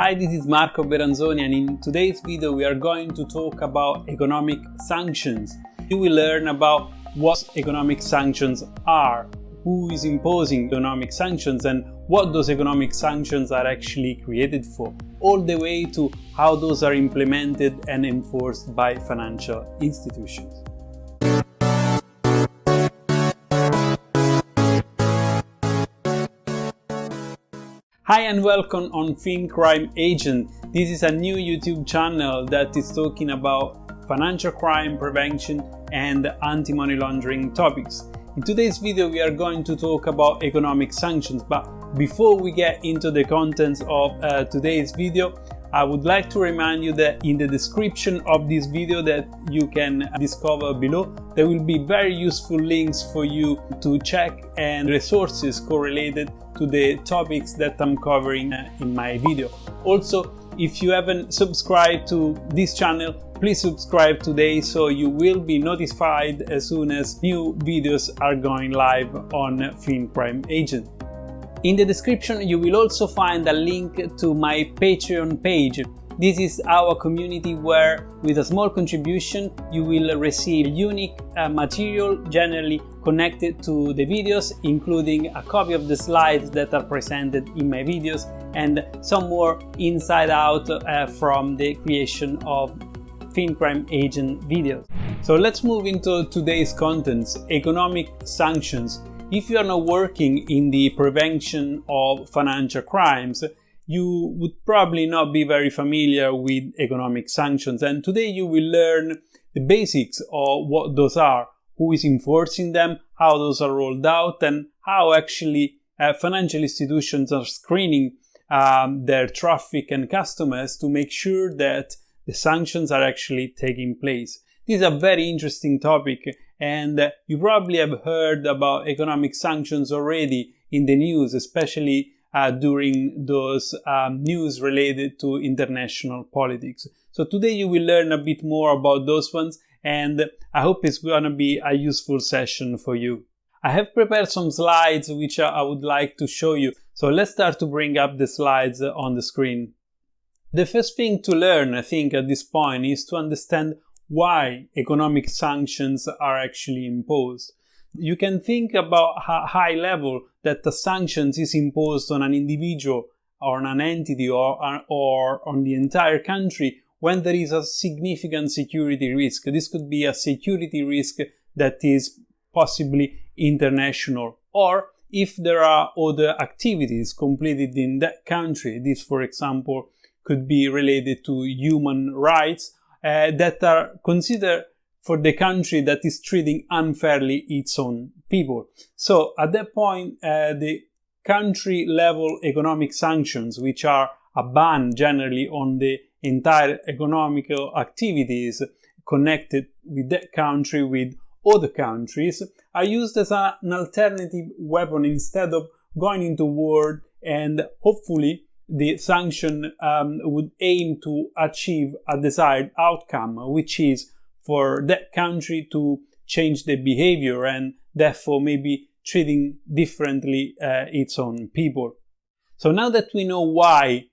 Hi, this is Marco Beranzoni, and in today's video we are going to talk about economic sanctions. You will learn about what economic sanctions are, who is imposing economic sanctions, and what those economic sanctions are actually created for, all the way to how those are implemented and enforced by financial institutions. Hi and welcome on FinCrime Agent. This is a new YouTube channel that is talking about financial crime prevention and anti-money laundering topics. In today's video we are going to talk about economic sanctions, but before we get into the contents of today's video, I would like to remind you that in the description of this video that you can discover below, there will be very useful links for you to check and resources correlated to the topics that I'm covering in my video. Also, if you haven't subscribed to this channel, please subscribe today so you will be notified as soon as new videos are going live on FinCrime Agent. In the description you will also find a link to my Patreon page. This is our community where with a small contribution you will receive unique material generally connected to the videos, including a copy of the slides that are presented in my videos and some more inside out from the creation of FinCrime Agent videos. So let's move into today's contents: economic sanctions. If you are not working in the prevention of financial crimes, you would probably not be very familiar with economic sanctions, and today you will learn the basics of what those are, who is enforcing them, how those are rolled out, and how actually financial institutions are screening their traffic and customers to make sure that the sanctions are actually taking place. This is a very interesting topic, and you probably have heard about economic sanctions already in the news, especially during those news related to international politics. So today you will learn a bit more about those ones, and I hope it's going to be a useful session for you. I have prepared some slides which I would like to show you. So let's start to bring up the slides on the screen. The first thing to learn, I think, at this point is to understand why economic sanctions are actually imposed. You can think about a high level that the sanctions is imposed on an individual or on an entity or on the entire country when there is a significant security risk. This could be a security risk that is possibly international, or if there are other activities completed in that country. This, for example, could be related to human rights that are considered for the country that is treating unfairly its own people. So at that point, the country level economic sanctions, which are a ban generally on the entire economical activities connected with that country with other countries, are used as an alternative weapon instead of going into war, and hopefully the sanction would aim to achieve a desired outcome, which is for that country to change the behavior and therefore maybe treating differently its own people. So now that we know why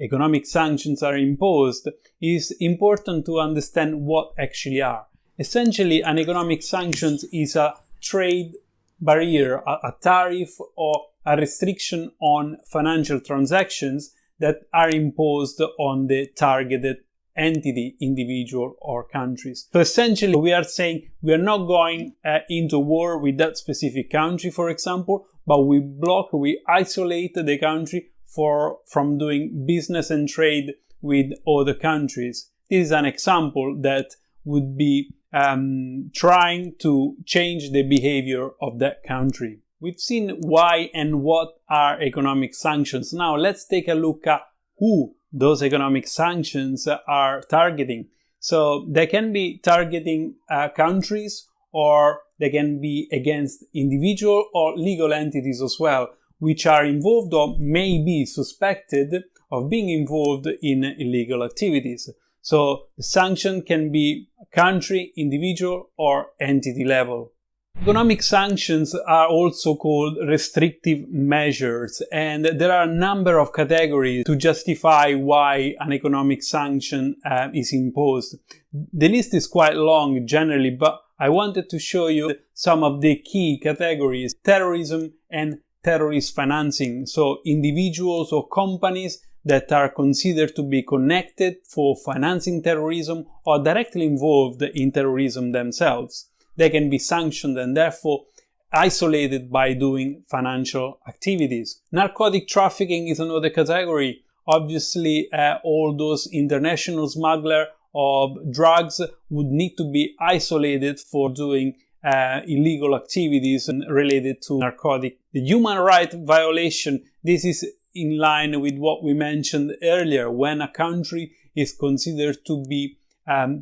economic sanctions are imposed, it is important to understand what actually are. Essentially, an economic sanctions is a trade barrier, a tariff or a restriction on financial transactions that are imposed on the targeted entity, individual or countries. So essentially we are saying we are not going into war with that specific country, for example, but we isolate the country from doing business and trade with other countries. This is an example that would be trying to change the behavior of that country. We've seen why and what are economic sanctions. Now let's take a look at who those economic sanctions are targeting. So they can be targeting countries, or they can be against individual or legal entities as well, which are involved or may be suspected of being involved in illegal activities. So the sanction can be country, individual, or entity level. Economic sanctions are also called restrictive measures, and there are a number of categories to justify why an economic sanction is imposed. The list is quite long generally, but I wanted to show you some of the key categories: terrorism and terrorist financing. So individuals or companies that are considered to be connected for financing terrorism or directly involved in terrorism themselves. They can be sanctioned and therefore isolated by doing financial activities. Narcotic trafficking is another category. Obviously, all those international smugglers of drugs would need to be isolated for doing illegal activities related to narcotic. The human rights violation, this is in line with what we mentioned earlier. When a country is considered to be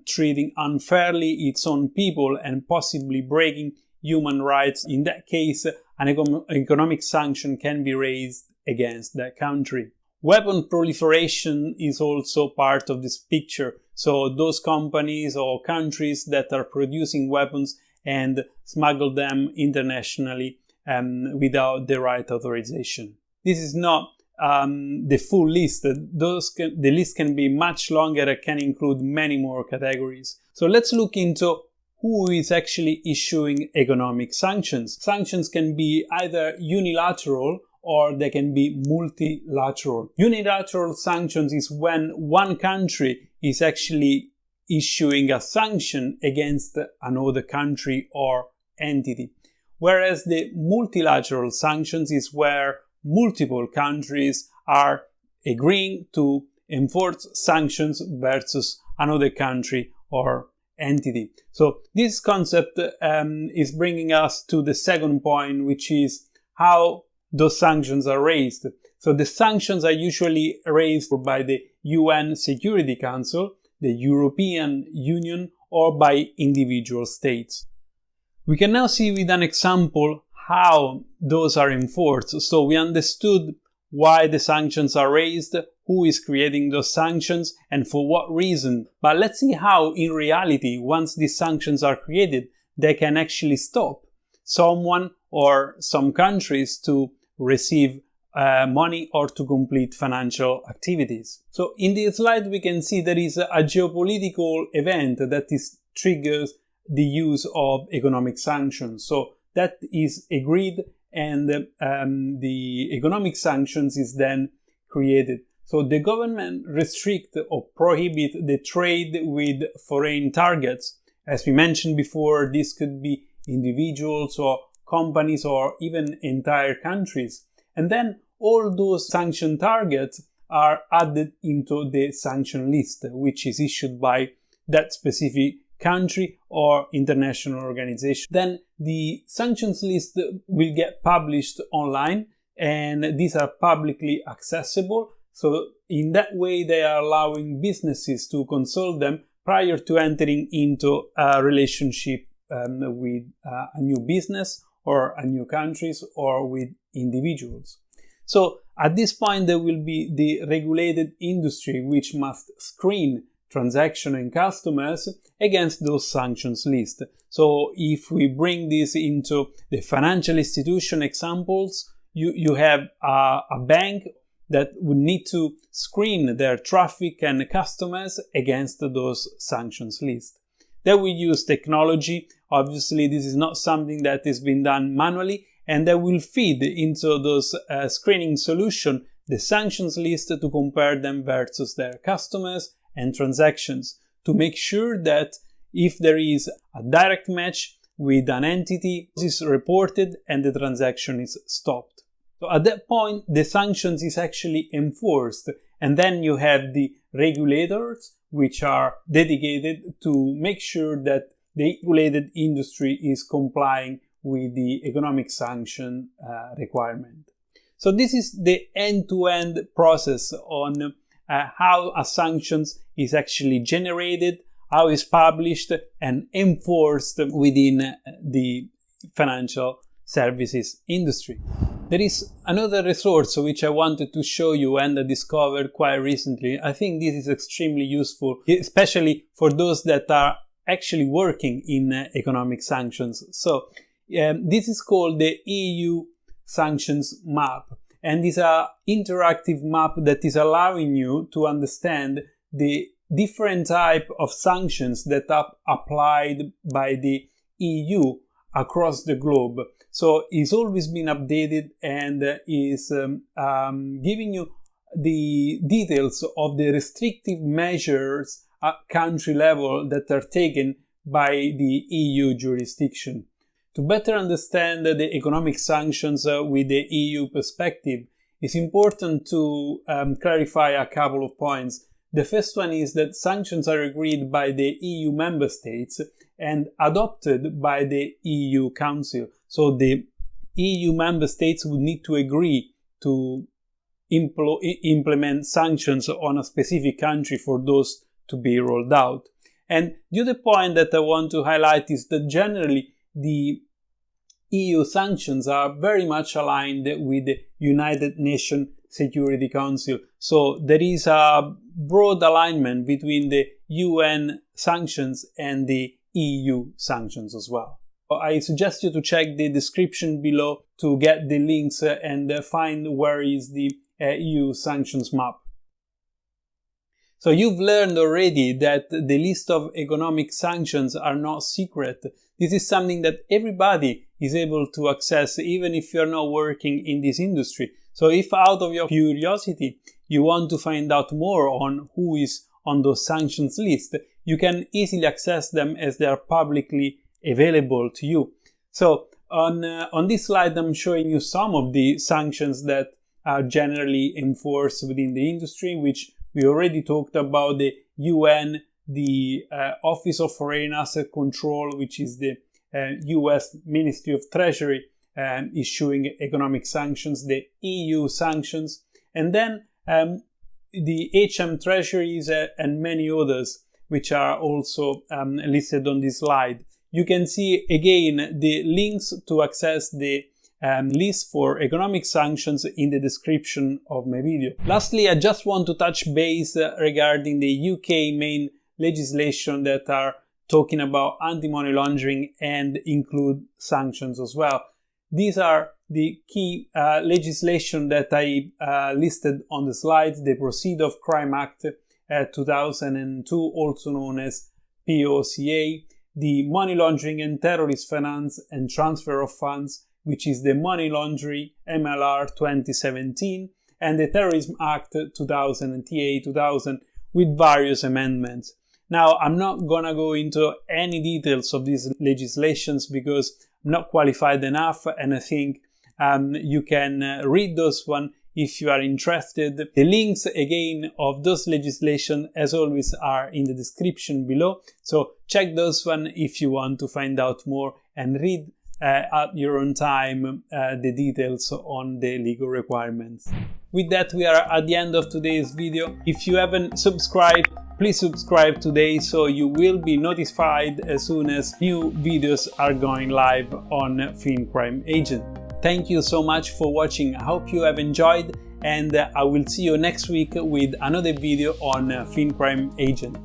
treating unfairly its own people and possibly breaking human rights, in that case, an economic sanction can be raised against that country. Weapon proliferation is also part of this picture. So those companies or countries that are producing weapons and smuggle them internationally without the right authorization. This is not the full list. The list can be much longer and can include many more categories. So let's look into who is actually issuing economic sanctions. Sanctions can be either unilateral or they can be multilateral. Unilateral sanctions is when one country is actually issuing a sanction against another country or entity. Whereas the multilateral sanctions is where multiple countries are agreeing to enforce sanctions versus another country or entity. So this concept is bringing us to the second point, which is how those sanctions are raised. So the sanctions are usually raised by the UN Security Council, the European Union, or by individual states. We can now see with an example how those are enforced. So we understood why the sanctions are raised, who is creating those sanctions, and for what reason. But let's see how, in reality, once these sanctions are created, they can actually stop someone or some countries to receive money or to complete financial activities. So in this slide, we can see there is a geopolitical event that triggers the use of economic sanctions. So that is agreed, and the economic sanctions is then created. So the government restrict or prohibit the trade with foreign targets. As we mentioned before, this could be individuals or companies or even entire countries. And then all those sanction targets are added into the sanction list, which is issued by that specific country or international organization. Then the sanctions list will get published online, and these are publicly accessible. So in that way, they are allowing businesses to consult them prior to entering into a relationship with a new business or a new countries or with individuals. So at this point, there will be the regulated industry, which must screen transaction and customers against those sanctions list. So if we bring this into the financial institution examples, you have a bank that would need to screen their traffic and customers against those sanctions list. They will use technology. Obviously, this is not something that is being done manually, and they will feed into those screening solution the sanctions list to compare them versus their customers and transactions to make sure that if there is a direct match with an entity, this is reported and the transaction is stopped. So at that point, the sanctions is actually enforced, and then you have the regulators which are dedicated to make sure that the regulated industry is complying with the economic sanction requirement. So this is the end-to-end process on how a sanctions is actually generated, how it's published and enforced within the financial services industry. There is another resource which I wanted to show you and I discovered quite recently. I think this is extremely useful, especially for those that are actually working in economic sanctions. So This is called the EU Sanctions Map, and is an interactive map that is allowing you to understand the different type of sanctions that are applied by the EU across the globe. So it's always been updated and is giving you the details of the restrictive measures at country level that are taken by the EU jurisdiction. To better understand the economic sanctions with the EU perspective, it's important to clarify a couple of points. The first one is that sanctions are agreed by the EU member states and adopted by the EU Council. So the EU member states would need to agree to implement sanctions on a specific country for those to be rolled out. And the other point that I want to highlight is that generally the EU sanctions are very much aligned with the United Nations Security Council. So there is a broad alignment between the UN sanctions and the EU sanctions as well. I suggest you to check the description below to get the links and find where is the EU sanctions map. So you've learned already that the list of economic sanctions are not secret. This is something that everybody is able to access, even if you're not working in this industry. So if out of your curiosity you want to find out more on who is on those sanctions list, you can easily access them as they are publicly available to you. So on this slide I'm showing you some of the sanctions that are generally enforced within the industry, which we already talked about: the UN, the Office of Foreign Asset Control, which is the US Ministry of Treasury, issuing economic sanctions, the EU sanctions, and then the HM Treasuries and many others, which are also listed on this slide. You can see again the links to access the list for economic sanctions in the description of my video. Lastly, I just want to touch base regarding the UK main legislation that are talking about anti-money laundering and include sanctions as well. These are the key legislation that I listed on the slides: the Proceed of Crime Act 2002, also known as POCA, the Money Laundering and Terrorist Finance and Transfer of Funds, which is the Money Laundering MLR 2017, and the Terrorism Act 2000 with various amendments. Now, I'm not gonna go into any details of these legislations because I'm not qualified enough, and I think you can read those one if you are interested. The links again of those legislation, as always, are in the description below. So check those one if you want to find out more and read at your own time the details on the legal requirements. With that, we are at the end of today's video. If you haven't subscribed, please subscribe today so you will be notified as soon as new videos are going live on FinCrime Agent. Thank you so much for watching. I hope you have enjoyed, and I will see you next week with another video on FinCrime Agent.